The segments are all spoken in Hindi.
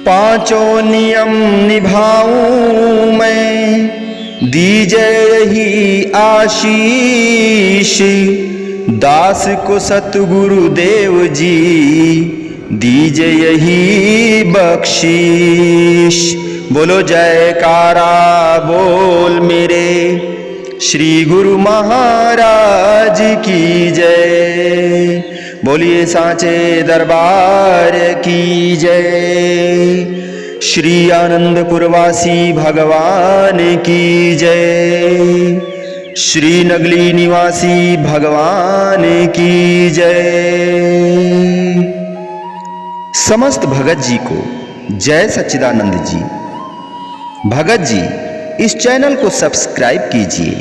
पांचों नियम निभाऊं मैं, दीजिए यही आशीष। दास को सतगुरुदेव जी, दीजिए यही बख्शीश। बोलो जयकारा बोल मेरे श्री गुरु महाराज की जय। बोलिए सांचे दरबार की जय। श्री आनंदपुरवासी भगवान की जय। श्री नगली निवासी भगवान की जय। समस्त भगत जी को जय सच्चिदानंद जी। भगत जी, इस चैनल को सब्सक्राइब कीजिए,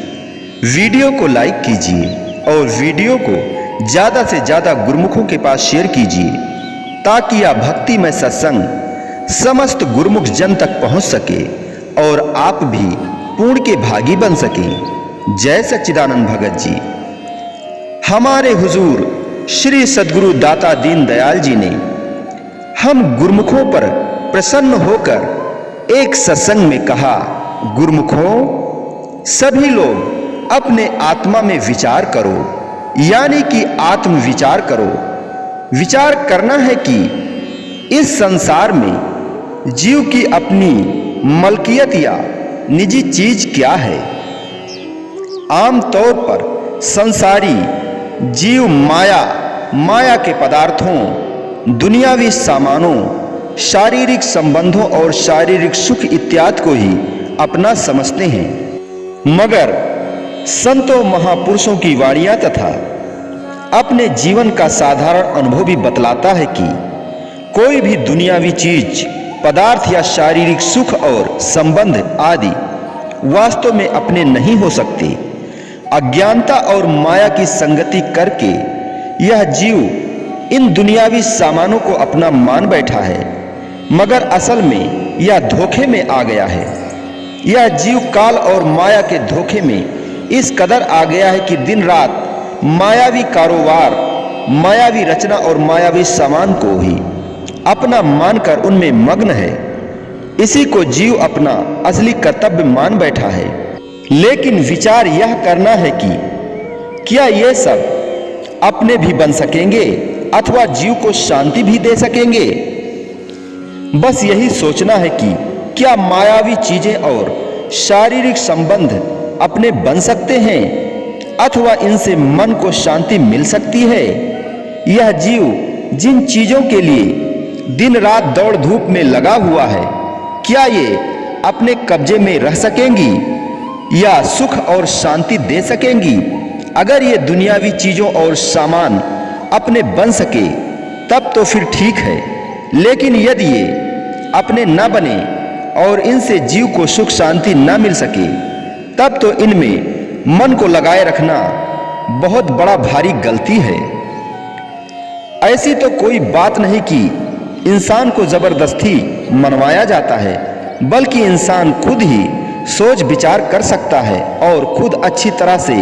वीडियो को लाइक कीजिए और वीडियो को ज्यादा से ज्यादा गुरुमुखों के पास शेयर कीजिए, ताकि यह भक्तिमय सत्संग समस्त गुरुमुख जन तक पहुंच सके और आप भी पुण्य के भागी बन सके। जय सच्चिदानंद भगत जी। हमारे हुजूर श्री सद्गुरु दाता दीन दयाल जी ने हम गुरुमुखों पर प्रसन्न होकर एक सत्संग में कहा, गुरुमुखों, सभी लोग अपने आत्मा में विचार करो, यानी कि आत्म विचार करो। विचार करना है कि इस संसार में जीव की अपनी मलकियत या निजी चीज क्या है। आमतौर पर संसारी जीव माया के पदार्थों, दुनियावी सामानों, शारीरिक संबंधों और शारीरिक सुख इत्यादि को ही अपना समझते हैं। मगर संतों महापुरुषों की वाणियां तथा अपने जीवन का साधारण अनुभव भी बतलाता है कि कोई भी दुनियावी चीज, पदार्थ या शारीरिक सुख और संबंध आदि वास्तव में अपने नहीं हो सकते। अज्ञानता और माया की संगति करके यह जीव इन दुनियावी सामानों को अपना मान बैठा है, मगर असल में यह धोखे में आ गया है। यह जीव काल और माया के धोखे में इस कदर आ गया है कि दिन रात मायावी कारोबार, मायावी रचना और मायावी सामान को ही अपना मानकर उनमें मग्न है। इसी को जीव अपना असली कर्तव्य मान बैठा है। लेकिन विचार यह करना है कि क्या ये सब अपने भी बन सकेंगे अथवा जीव को शांति भी दे सकेंगे। बस यही सोचना है कि क्या मायावी चीजें और शारीरिक संबंध अपने बन सकते हैं अथवा इनसे मन को शांति मिल सकती है। यह जीव जिन चीजों के लिए दिन रात दौड़ धूप में लगा हुआ है, क्या ये अपने कब्जे में रह सकेंगी या सुख और शांति दे सकेंगी। अगर ये दुनियावी चीजों और सामान अपने बन सके तब तो फिर ठीक है, लेकिन यदि ये अपने न बने और इनसे जीव को सुख शांति न मिल सके, तब तो इनमें मन को लगाए रखना बहुत बड़ा भारी गलती है। ऐसी तो कोई बात नहीं कि इंसान को जबरदस्ती मनवाया जाता है, बल्कि इंसान खुद ही सोच विचार कर सकता है और खुद अच्छी तरह से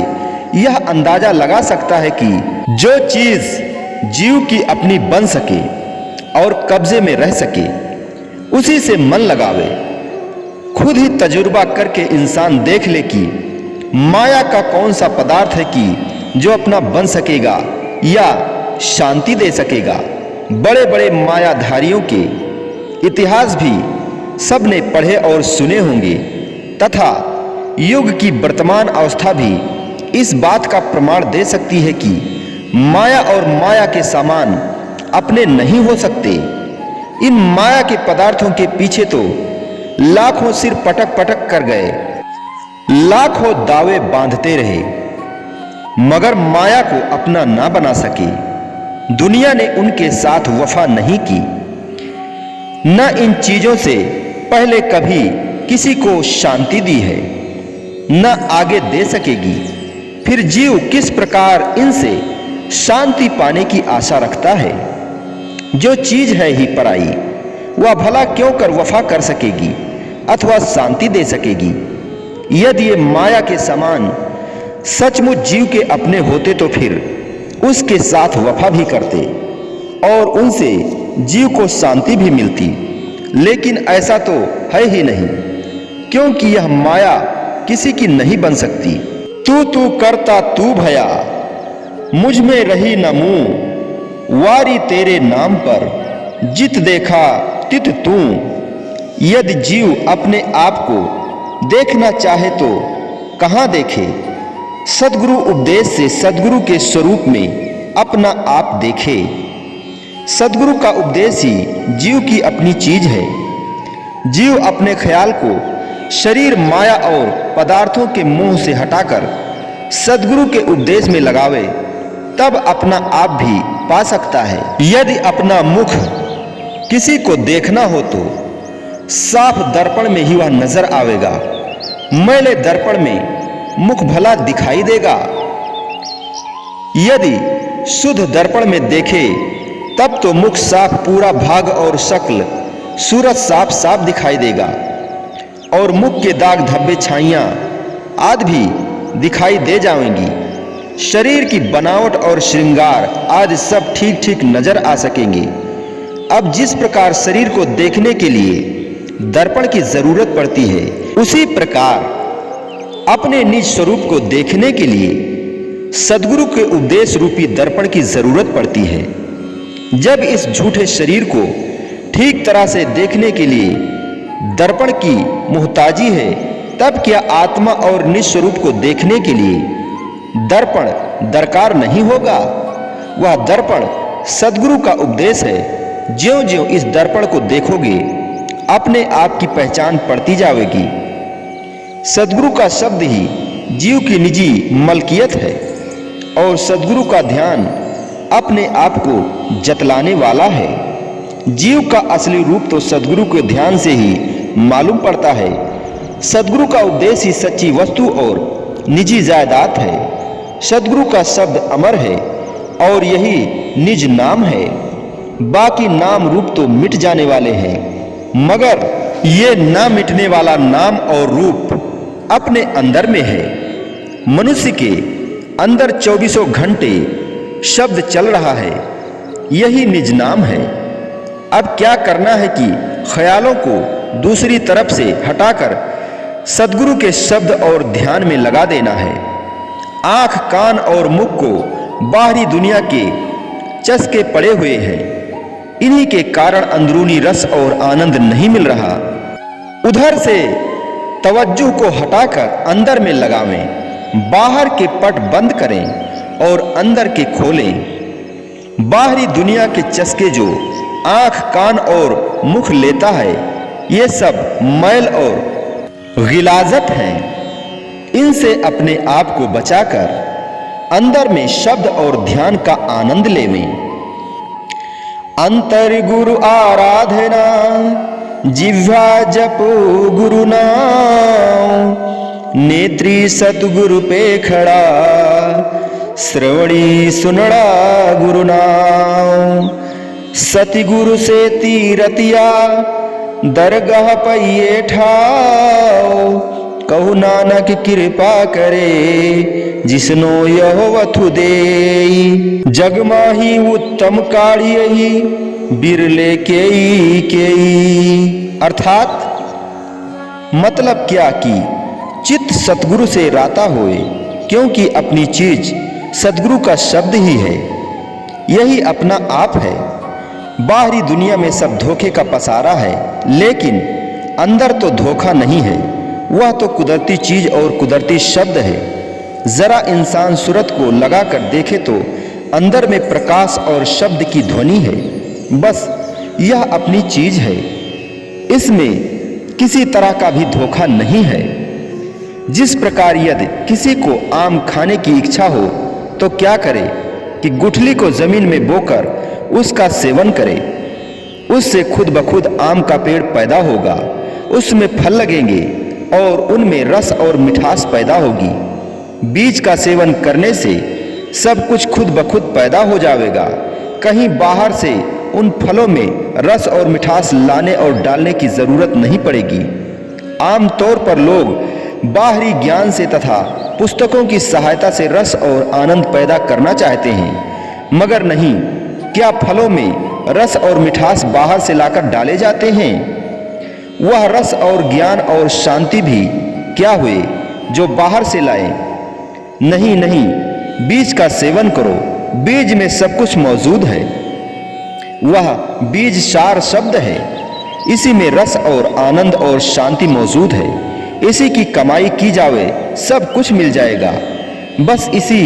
यह अंदाजा लगा सकता है कि जो चीज जीव की अपनी बन सके और कब्जे में रह सके, उसी से मन लगावे। खुद ही तजुर्बा करके इंसान देख ले कि माया का कौन सा पदार्थ है कि जो अपना बन सकेगा या शांति दे सकेगा। बड़े बड़े मायाधारियों के इतिहास भी सबने पढ़े और सुने होंगे तथा युग की वर्तमान अवस्था भी इस बात का प्रमाण दे सकती है कि माया और माया के सामान अपने नहीं हो सकते। इन माया के पदार्थों के पीछे तो लाखों सिर पटक पटक कर गए, लाखों दावे बांधते रहे, मगर माया को अपना ना बना सके। दुनिया ने उनके साथ वफा नहीं की, न इन चीजों से पहले कभी किसी को शांति दी है, न आगे दे सकेगी। फिर जीव किस प्रकार इनसे शांति पाने की आशा रखता है। जो चीज है ही पराई, वह भला क्यों कर वफा कर सकेगी अथवा शांति दे सकेगी। यदि ये माया के समान सचमुच जीव के अपने होते तो फिर उसके साथ वफा भी करते और उनसे जीव को शांति भी मिलती। लेकिन ऐसा तो है ही नहीं, क्योंकि यह माया किसी की नहीं बन सकती। तू करता तू भया, मुझ में रही न मुँह, वारी तेरे नाम पर जित देखा तित तू। यदि जीव अपने आप को देखना चाहे तो कहाँ देखे, सद्गुरु उपदेश से सद्गुरु के स्वरूप में अपना आप देखे। सद्गुरु का उपदेश ही जीव की अपनी चीज है। जीव अपने ख्याल को शरीर, माया और पदार्थों के मोह से हटाकर सद्गुरु के उपदेश में लगावे, तब अपना आप भी पा सकता है। यदि अपना मुख किसी को देखना हो तो साफ दर्पण में ही वह नजर आवेगा। मैले दर्पण में मुख भला दिखाई देगा। यदि शुद्ध दर्पण में देखे तब तो मुख साफ, पूरा भाग और शक्ल सूरत साफ साफ दिखाई देगा, और मुख के दाग, धब्बे, छाइयां आदि भी दिखाई दे जाएंगी। शरीर की बनावट और श्रृंगार आदि सब ठीक ठीक नजर आ सकेंगे। अब जिस प्रकार शरीर को देखने के लिए दर्पण की जरूरत पड़ती है, उसी प्रकार अपने निज स्वरूप को देखने के लिए सद्गुरु के उपदेश रूपी दर्पण की जरूरत पड़ती है। जब इस झूठे शरीर को ठीक तरह से देखने के लिए दर्पण की मुहताजी है, तब क्या आत्मा और निज स्वरूप को देखने के लिए दर्पण दरकार नहीं होगा? वह दर्पण सद्गुरु का उपदेश है। ज्यों ज्यों इस दर्पण को देखोगे, अपने आप की पहचान पड़ती जाएगी। सद्गुरु का शब्द ही जीव की निजी मलकियत है, और सद्गुरु का ध्यान अपने आप को जतलाने वाला है। जीव का असली रूप तो सद्गुरु के ध्यान से ही मालूम पड़ता है। सद्गुरु का उपदेश ही सच्ची वस्तु और निजी जायदाद है। सद्गुरु का शब्द अमर है और यही निज नाम है। बाकी नाम रूप तो मिट जाने वाले हैं, मगर ये ना मिटने वाला नाम और रूप अपने अंदर में है। मनुष्य के अंदर 24 घंटे शब्द चल रहा है, यही निज नाम है। अब क्या करना है कि ख्यालों को दूसरी तरफ से हटाकर सद्गुरु के शब्द और ध्यान में लगा देना है। आंख, कान और मुख को बाहरी दुनिया के चस्के पड़े हुए हैं। इन्हीं के कारण अंदरूनी रस और आनंद नहीं मिल रहा। उधर से तवज्जो को हटाकर अंदर में लगावें। बाहर के पट बंद करें और अंदर के खोलें। बाहरी दुनिया के चस्के जो आंख, कान और मुख लेता है, ये सब मैल और गिलाजत हैं। इनसे अपने आप को बचाकर अंदर में शब्द और ध्यान का आनंद लेवें। अंतर गुरु आराधना, जिह्वा जपो गुरु नाम, नेत्री सतगुरु पे खड़ा, श्रवणी सुनड़ा गुरु नाम। सतगुरु से तीरतिया, दरगाह पइये ठाओ, कहु नानक कृपा करे, जिसनो यह वथु देई। जग माही उत्तम काढ़ियहि, बिरले केई। अर्थात मतलब क्या कि चित्त सतगुरु से राता होए, क्योंकि अपनी चीज सतगुरु का शब्द ही है। यही अपना आप है। बाहरी दुनिया में सब धोखे का पसारा है, लेकिन अंदर तो धोखा नहीं है। वह तो कुदरती चीज और कुदरती शब्द है। जरा इंसान सूरत को लगाकर देखे तो अंदर में प्रकाश और शब्द की ध्वनि है। बस यह अपनी चीज है, इसमें किसी तरह का भी धोखा नहीं है। जिस प्रकार यदि किसी को आम खाने की इच्छा हो तो क्या करे कि गुठली को जमीन में बोकर उसका सेवन करे। उससे खुद ब खुद आम का पेड़ पैदा होगा, उसमें फल लगेंगे और उनमें रस और मिठास पैदा होगी। बीज का सेवन करने से सब कुछ खुद ब खुद पैदा हो जाएगा। कहीं बाहर से उन फलों में रस और मिठास लाने और डालने की जरूरत नहीं पड़ेगी। आमतौर पर लोग बाहरी ज्ञान से तथा पुस्तकों की सहायता से रस और आनंद पैदा करना चाहते हैं, मगर नहीं। क्या फलों में रस और मिठास बाहर से लाकर डाले जाते हैं? वह रस और ज्ञान और शांति भी क्या हुए जो बाहर से लाए? नहीं नहीं, बीज का सेवन करो, बीज में सब कुछ मौजूद है। वह बीज सार शब्द है, इसी में रस और आनंद और शांति मौजूद है। इसी की कमाई की जावे, सब कुछ मिल जाएगा। बस इसी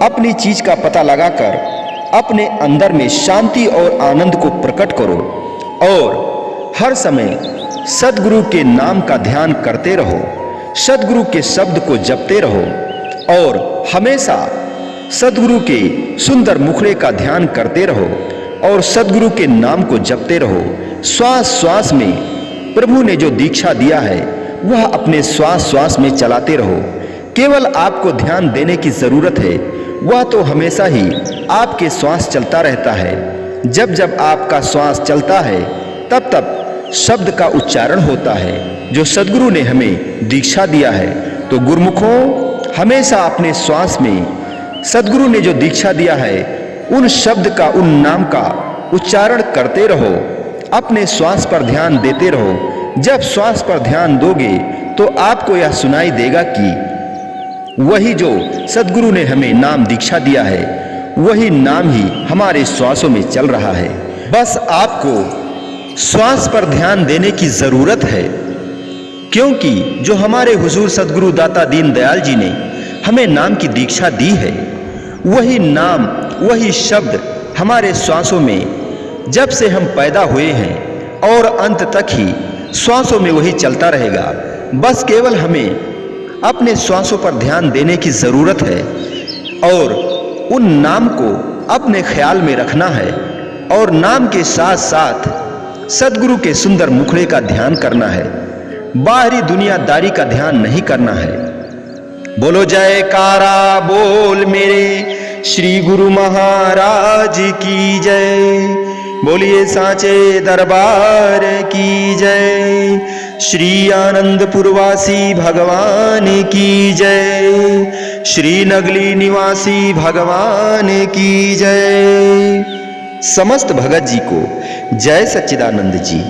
अपनी चीज का पता लगाकर अपने अंदर में शांति और आनंद को प्रकट करो और हर समय सद्गुरु के नाम का ध्यान करते रहो, सद्गुरु के शब्द को जपते रहो और हमेशा सद्गुरु के सुंदर मुखड़े का ध्यान करते रहो और सद्गुरु के नाम को जपते रहो। श्वास श्वास में प्रभु ने जो दीक्षा दिया है वह अपने श्वास श्वास में चलाते रहो। केवल आपको ध्यान देने की जरूरत है, वह तो हमेशा ही आपके श्वास चलता रहता है। जब जब आपका श्वास चलता है तब तब शब्द का उच्चारण होता है जो सद्गुरु ने हमें दीक्षा दिया है। तो गुरुमुखों, हमेशा अपने श्वास में सद्गुरु ने जो दीक्षा दिया है उन शब्द का, उन नाम का उच्चारण करते रहो, अपने श्वास पर ध्यान देते रहो। जब श्वास पर ध्यान दोगे तो आपको यह सुनाई देगा कि वही जो सद्गुरु ने हमें नाम दीक्षा दिया है वही नाम ही हमारे श्वासों में चल रहा है। बस आपको श्वास पर ध्यान देने की जरूरत है, क्योंकि जो हमारे हुजूर सद्गुरु दाता दीन दयाल जी ने हमें नाम की दीक्षा दी है वही नाम, वही शब्द हमारे श्वासों में जब से हम पैदा हुए हैं और अंत तक ही श्वासों में वही चलता रहेगा। बस केवल हमें अपने श्वासों पर ध्यान देने की जरूरत है और उन नाम को अपने ख्याल में रखना है और नाम के साथ साथ सद्गुरु के सुंदर मुखड़े का ध्यान करना है। बाहरी दुनियादारी का ध्यान नहीं करना है। बोलो जयकारा बोल मेरे श्री गुरु महाराज की जय। बोलिए सांचे दरबार की जय। श्री आनंदपुरवासी भगवान की जय। श्री नगली निवासी भगवान की जय। समस्त भगत जी को जय सच्चिदानंद जी।